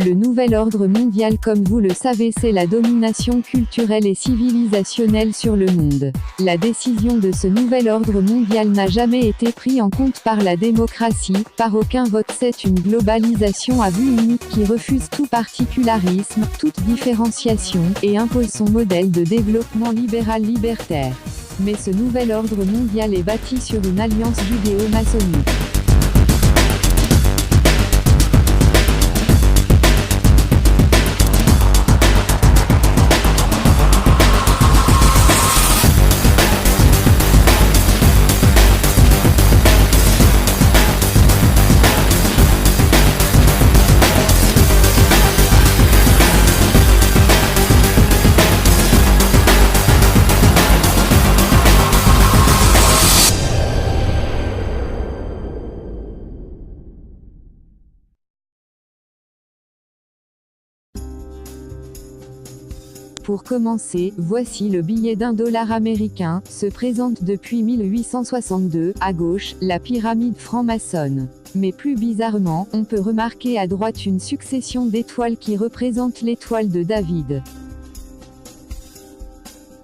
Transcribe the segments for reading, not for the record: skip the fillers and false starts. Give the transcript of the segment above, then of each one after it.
Le nouvel ordre mondial, comme vous le savez, c'est la domination culturelle et civilisationnelle sur le monde. La décision de ce nouvel ordre mondial n'a jamais été prise en compte par la démocratie, par aucun vote. C'est une globalisation à vue unique qui refuse tout particularisme, toute différenciation, et impose son modèle de développement libéral libertaire. Mais ce nouvel ordre mondial est bâti sur une alliance judéo-maçonnique. Pour commencer, voici le billet d'$1 américain, se présente depuis 1862, à gauche, la pyramide franc-maçonne. Mais plus bizarrement, on peut remarquer à droite une succession d'étoiles qui représentent l'étoile de David.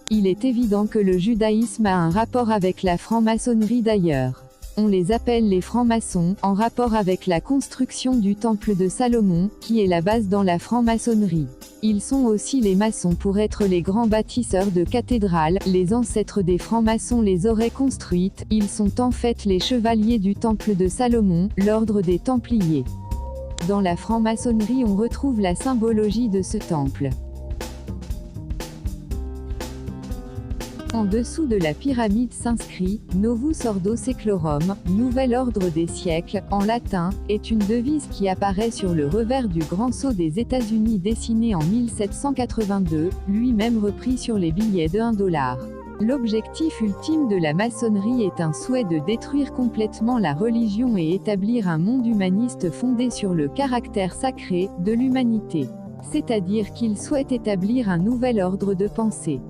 Il est évident que le judaïsme a un rapport avec la franc-maçonnerie d'ailleurs. On les appelle les francs-maçons, en rapport avec la construction du temple de Salomon, qui est la base dans la franc-maçonnerie. Ils sont aussi les maçons pour être les grands bâtisseurs de cathédrales, les ancêtres des francs-maçons les auraient construites, ils sont en fait les chevaliers du temple de Salomon, l'ordre des Templiers. Dans la franc-maçonnerie on retrouve la symbologie de ce temple. En dessous de la pyramide s'inscrit « Novus Ordo Seclorum », nouvel ordre des siècles, en latin, est une devise qui apparaît sur le revers du grand sceau des États-Unis dessiné en 1782, lui-même repris sur les billets de $1. L'objectif ultime de la maçonnerie est un souhait de détruire complètement la religion et établir un monde humaniste fondé sur le caractère sacré de l'humanité. C'est-à-dire qu'il souhaite établir un nouvel ordre de pensée.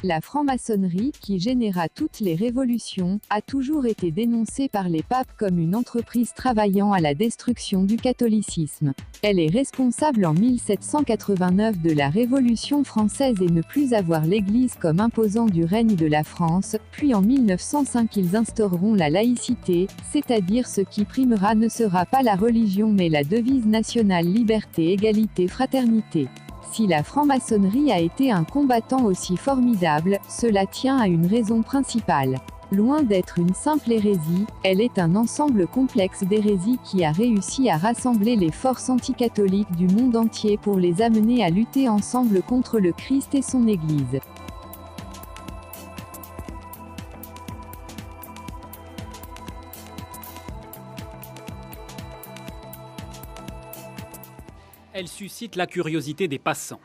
La franc-maçonnerie, qui généra toutes les révolutions, a toujours été dénoncée par les papes comme une entreprise travaillant à la destruction du catholicisme. Elle est responsable en 1789 de la Révolution française et ne plus avoir l'Église comme imposant du règne de la France, puis en 1905 ils instaureront la laïcité, c'est-à-dire ce qui primera ne sera pas la religion mais la devise nationale liberté, égalité, fraternité. Si la franc-maçonnerie a été un combattant aussi formidable, cela tient à une raison principale. Loin d'être une simple hérésie, elle est un ensemble complexe d'hérésies qui a réussi à rassembler les forces anticatholiques du monde entier pour les amener à lutter ensemble contre le Christ et son Église. Elle suscite la curiosité des passants.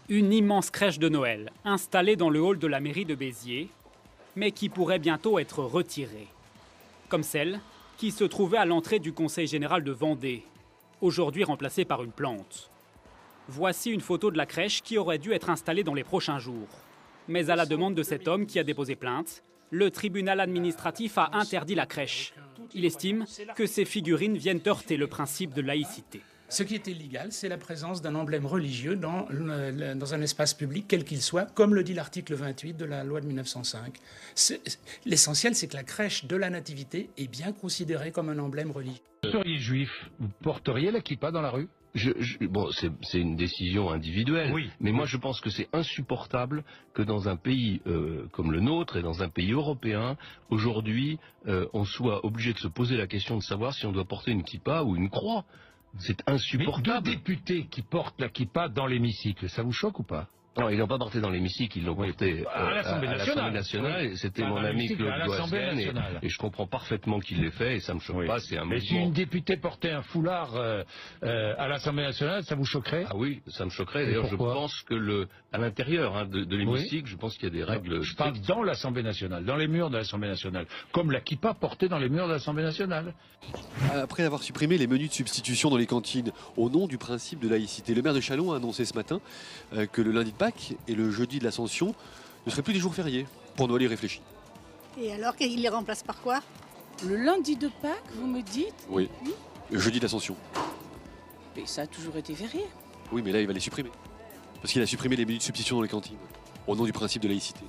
Une immense crèche de Noël, installée dans le hall de la mairie de Béziers, mais qui pourrait bientôt être retirée. Comme celle qui se trouvait à l'entrée du Conseil général de Vendée, aujourd'hui remplacée par une plante. Voici une photo de la crèche qui aurait dû être installée dans les prochains jours. Mais à la demande de cet homme qui a déposé plainte, le tribunal administratif a interdit la crèche. Il estime que ces figurines viennent heurter le principe de laïcité. Ce qui est illégal, c'est la présence d'un emblème religieux dans un espace public, quel qu'il soit, comme le dit l'article 28 de la loi de 1905. L'essentiel, c'est que la crèche de la Nativité est bien considérée comme un emblème religieux. Vous seriez juif, vous porteriez la kippa dans la rue ? Bon, c'est une décision individuelle, oui, mais moi je pense que c'est insupportable que dans un pays comme le nôtre et dans un pays européen, aujourd'hui, on soit obligé de se poser la question de savoir si on doit porter une kippa ou une croix. C'est insupportable. Mais deux députés qui portent la kippa dans l'hémicycle, ça vous choque ou pas ? Non, ils l'ont pas porté dans l'hémicycle, ils l'ont porté à l'Assemblée nationale. Et c'était mon ami Claude Goassen, et je comprends parfaitement qu'il l'ait fait, et ça me choque pas, c'est un mouvement. Mais si une députée portait un foulard à l'Assemblée nationale, ça vous choquerait ? Ah oui, ça me choquerait. D'ailleurs, je pense que à l'intérieur de l'hémicycle, je pense qu'il y a des règles. Je parle dans l'Assemblée nationale, dans les murs de l'Assemblée nationale, comme la kippa portée dans les murs de l'Assemblée nationale. Après avoir supprimé les menus de substitution dans les cantines au nom du principe de laïcité, le maire de Châlons a annoncé ce matin que le lundi de Pâques Pâques et le jeudi de l'Ascension ne seraient plus des jours fériés. Pour Noël, il réfléchit. Et alors, il les remplace par quoi? Le lundi de Pâques, vous me dites? Oui. Le jeudi de l'Ascension. Mais ça a toujours été férié. Oui, mais là, il va les supprimer. Parce qu'il a supprimé les menus de substitution dans les cantines. Au nom du principe de laïcité.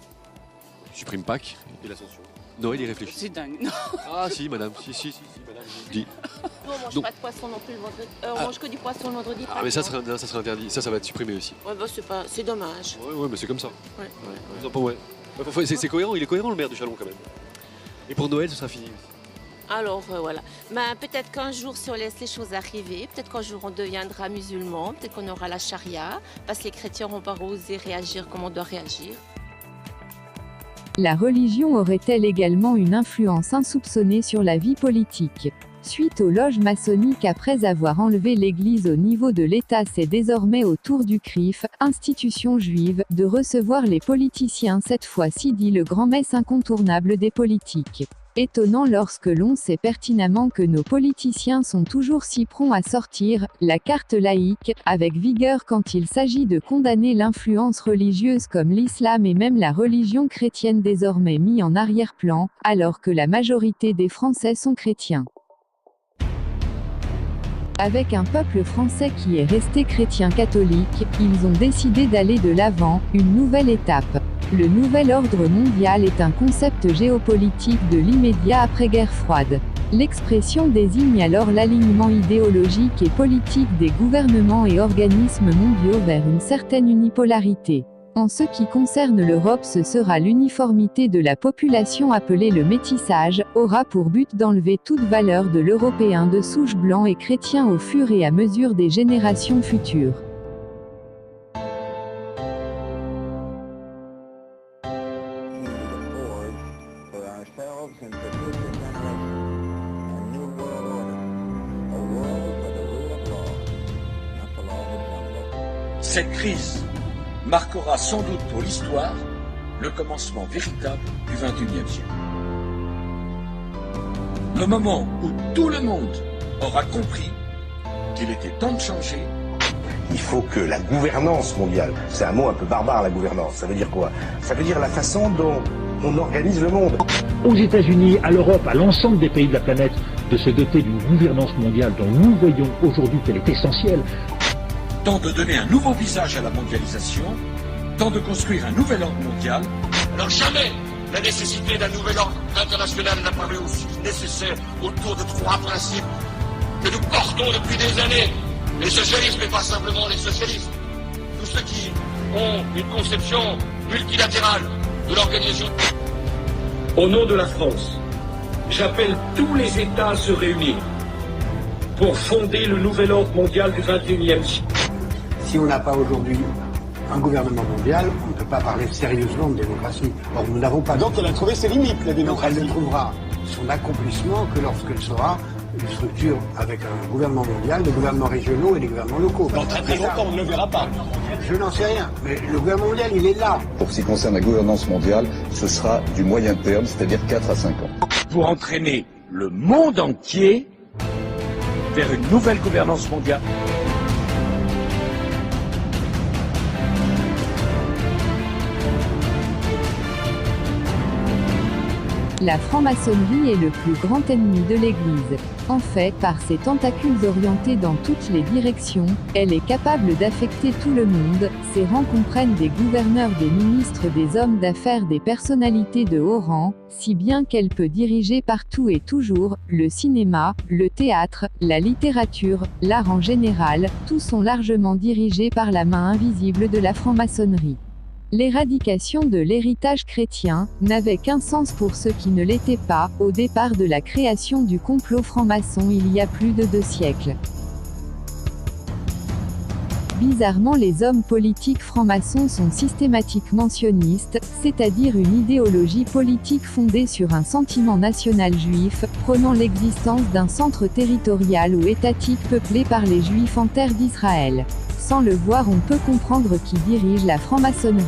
Il supprime Pâques et l'Ascension. Noël, il réfléchit. C'est dingue. Non. Ah si, madame. Si, madame. Dis. Nous, on mange Donc- pas de poisson non plus le vendredi. On mange que du poisson le vendredi. Ah, mais ça serait interdit. Ça va être supprimé aussi. Ouais, bah, c'est dommage. Ouais, mais c'est comme ça. Ouais. Ouais. C'est cohérent, il est cohérent le maire du Chalon quand même. Et pour Noël, ce sera fini. Alors voilà. Ben, peut-être qu'un jour, si on laisse les choses arriver, peut-être qu'un jour on deviendra musulman, peut-être qu'on aura la charia, parce que les chrétiens n'ont pas osé réagir comme on doit réagir. La religion aurait-elle également une influence insoupçonnée sur la vie politique? Suite aux loges maçonniques après avoir enlevé l'Église au niveau de l'État, c'est désormais au tour du CRIF, institution juive, de recevoir les politiciens, cette fois-ci dit le grand-messe incontournable des politiques. Étonnant lorsque l'on sait pertinemment que nos politiciens sont toujours si prompts à sortir la carte laïque avec vigueur quand il s'agit de condamner l'influence religieuse comme l'islam et même la religion chrétienne désormais mis en arrière-plan, alors que la majorité des Français sont chrétiens. Avec un peuple français qui est resté chrétien catholique, ils ont décidé d'aller de l'avant, une nouvelle étape. Le nouvel ordre mondial est un concept géopolitique de l'immédiat après-guerre froide. L'expression désigne alors l'alignement idéologique et politique des gouvernements et organismes mondiaux vers une certaine unipolarité. En ce qui concerne l'Europe, ce sera l'uniformité de la population appelée le métissage, aura pour but d'enlever toute valeur de l'européen de souche blanc et chrétien au fur et à mesure des générations futures. Cette crise marquera sans doute pour l'histoire le commencement véritable du XXIe siècle. Le moment où tout le monde aura compris qu'il était temps de changer. Il faut que la gouvernance mondiale, c'est un mot un peu barbare la gouvernance, ça veut dire quoi? Ça veut dire la façon dont on organise le monde. Aux États-Unis, à l'Europe, à l'ensemble des pays de la planète, de se doter d'une gouvernance mondiale dont nous voyons aujourd'hui qu'elle est essentielle. Temps de donner un nouveau visage à la mondialisation, temps de construire un nouvel ordre mondial. Alors jamais la nécessité d'un nouvel ordre international n'a paru aussi nécessaire autour de trois principes que nous portons depuis des années. Les socialistes, mais pas simplement les socialistes. Tous ceux qui ont une conception multilatérale de l'organisation. Au nom de la France, j'appelle tous les États à se réunir pour fonder le nouvel ordre mondial du XXIe siècle. Si on n'a pas aujourd'hui un gouvernement mondial, on ne peut pas parler sérieusement de démocratie. Or, nous n'avons pas. Donc elle a trouvé ses limites, la démocratie. Donc elle ne trouvera son accomplissement que lorsqu'elle sera une structure avec un gouvernement mondial, des gouvernements régionaux et des gouvernements locaux. Dans très longtemps, on ne le verra pas. Je n'en sais rien, mais le gouvernement mondial, il est là. Pour ce qui concerne la gouvernance mondiale, ce sera du moyen terme, c'est-à-dire 4 à 5 ans. Pour entraîner le monde entier vers une nouvelle gouvernance mondiale. La franc-maçonnerie est le plus grand ennemi de l'Église. En fait, par ses tentacules orientés dans toutes les directions, elle est capable d'affecter tout le monde. Ses rangs comprennent des gouverneurs, des ministres, des hommes d'affaires, des personnalités de haut rang, si bien qu'elle peut diriger partout et toujours, le cinéma, le théâtre, la littérature, l'art en général, tous sont largement dirigés par la main invisible de la franc-maçonnerie. L'éradication de l'héritage chrétien n'avait qu'un sens pour ceux qui ne l'étaient pas, au départ de la création du complot franc-maçon il y a plus de 2 siècles. Bizarrement, les hommes politiques francs-maçons sont systématiquement sionistes, c'est-à-dire une idéologie politique fondée sur un sentiment national juif, prônant l'existence d'un centre territorial ou étatique peuplé par les Juifs en terre d'Israël. Sans le voir, on peut comprendre qui dirige la franc-maçonnerie.